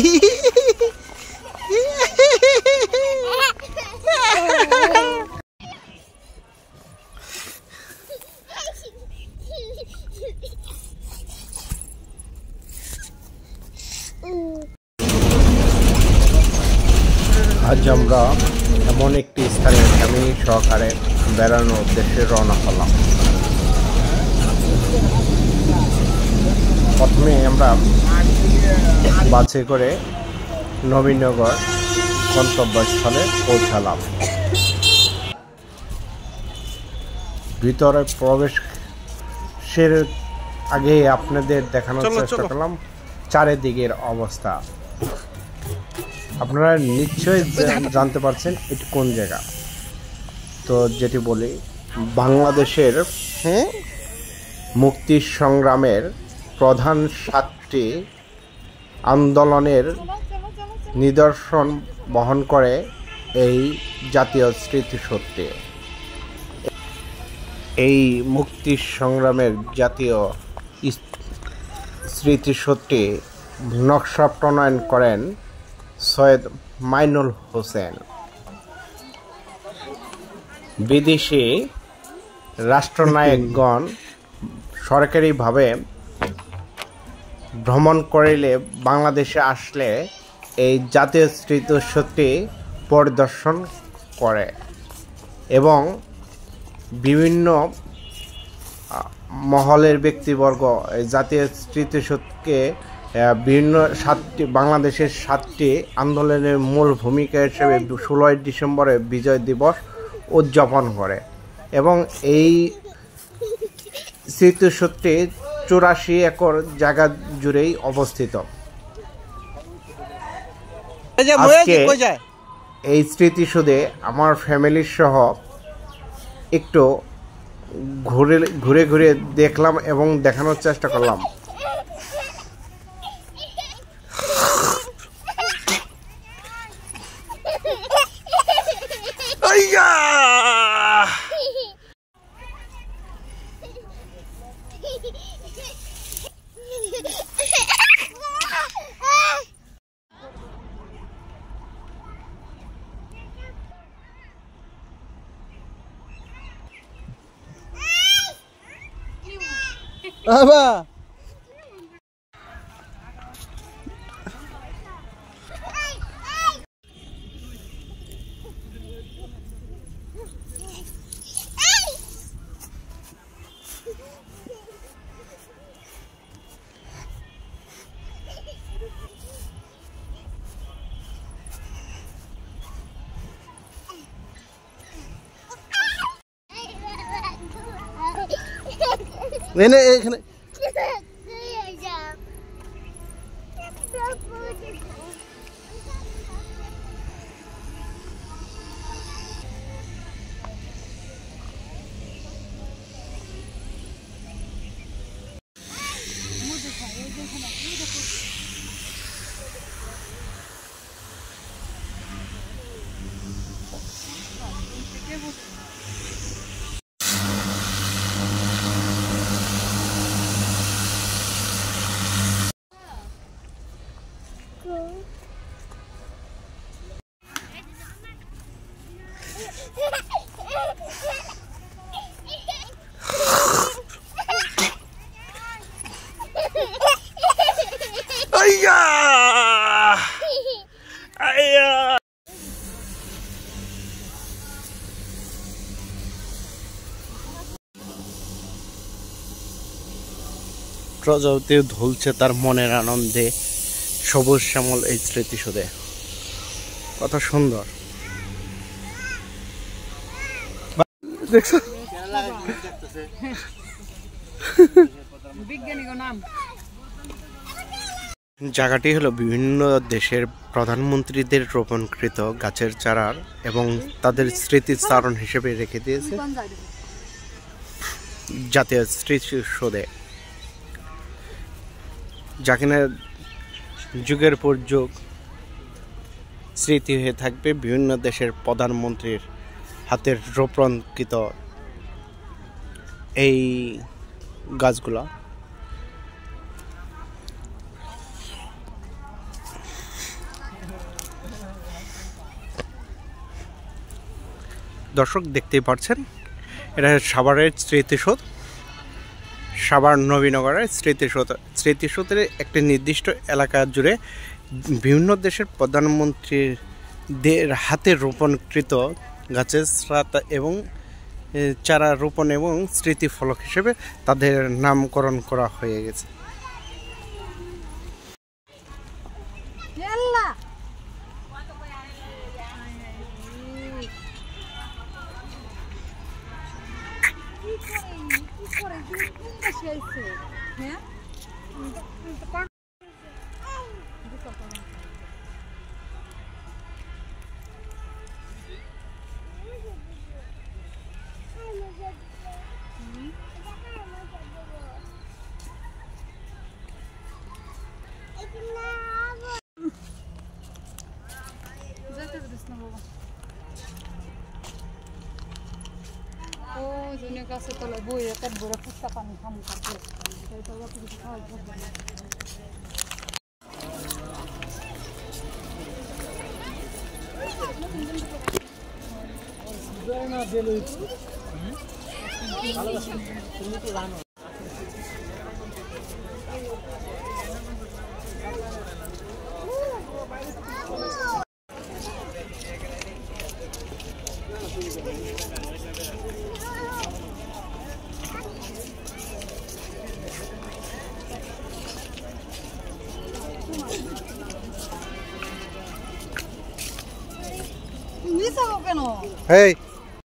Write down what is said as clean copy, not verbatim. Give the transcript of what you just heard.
আজ আমরা এমন একটি স্থানে ফ্যামিলি সহকারে বেড়ানোর উদ্দেশ্যে রওনা হলাম। প্রথমে আমরা বাসে করে নবীনগর গন্তব্যস্থলে পৌঁছালাম। ভিতরে প্রবেশের আগে আপনাদের দেখানোর চেষ্টা করলাম চারিদিকের অবস্থা। আপনারা নিশ্চয়ই জানতে পারছেন এটি কোন জায়গা। তো যেটি বলি, বাংলাদেশের মুক্তি সংগ্রামের প্রধান 7টি আন্দোলনের নিদর্শন বহন করে এই জাতীয় স্মৃতিসৌধটি। এই মুক্তি সংগ্রামের জাতীয় স্মৃতিসৌধটি নকশা প্রণয়ন করেন সৈয়দ মাইনুল হোসেন। বিদেশি রাষ্ট্রনায়কগণ সরকারিভাবে ভ্রমণ করিলে বাংলাদেশে আসলে এই জাতীয় স্মৃতিসৌধটি পরিদর্শন করে এবং বিভিন্ন মহলের ব্যক্তিবর্গ এই জাতীয় স্মৃতিসৌধকে বিভিন্ন বাংলাদেশের 7টি আন্দোলনের মূল ভূমিকা হিসেবে 16 ডিসেম্বরে বিজয় দিবস উদযাপন করে এবং এই স্মৃতিসৌধটি 84 একর জায়গা জুড়েই অবস্থিত। আজকে এই স্মৃতিসৌধে আমার ফ্যামিলির সহ একটু ঘুরে ঘুরে দেখলাম এবং দেখানোর চেষ্টা করলাম। বাবা এখানে প্রজাপতি ধুলছে তার মনের আনন্দে সবুজ শ্যামল এই স্মৃতিসৌধে। কত সুন্দর দেখছো। জায়গাটি হলো বিভিন্ন দেশের প্রধানমন্ত্রীদের রোপণকৃত গাছের চারার এবং তাদের স্মৃতিচারণ হিসেবে রেখে দিয়েছে জাতীয় স্মৃতিসৌধে, যা কিনা যুগের পর যুগ স্মৃতি হয়ে থাকবে বিভিন্ন দেশের প্রধানমন্ত্রীর হাতের রোপণকৃত এই গাছগুলা। দর্শক দেখতেই পাচ্ছেন, এটা সাভারের স্মৃতিসৌধ, সাভার নবীনগরের স্মৃতিসৌধের একটি নির্দিষ্ট এলাকা জুড়ে বিভিন্ন দেশের প্রধানমন্ত্রীদের হাতে রোপণকৃত গাছের শ্রাতা এবং চারা রোপণ এবং স্মৃতিফলক হিসেবে তাদের নামকরণ করা হয়ে গেছে। O junior gaছে তলায় বইয়ে পেট ভরে ফুচকা পানি খামু খাচ্ছে তাই তো বাকি কিছু খাওয়াই পড়বে না। Hey!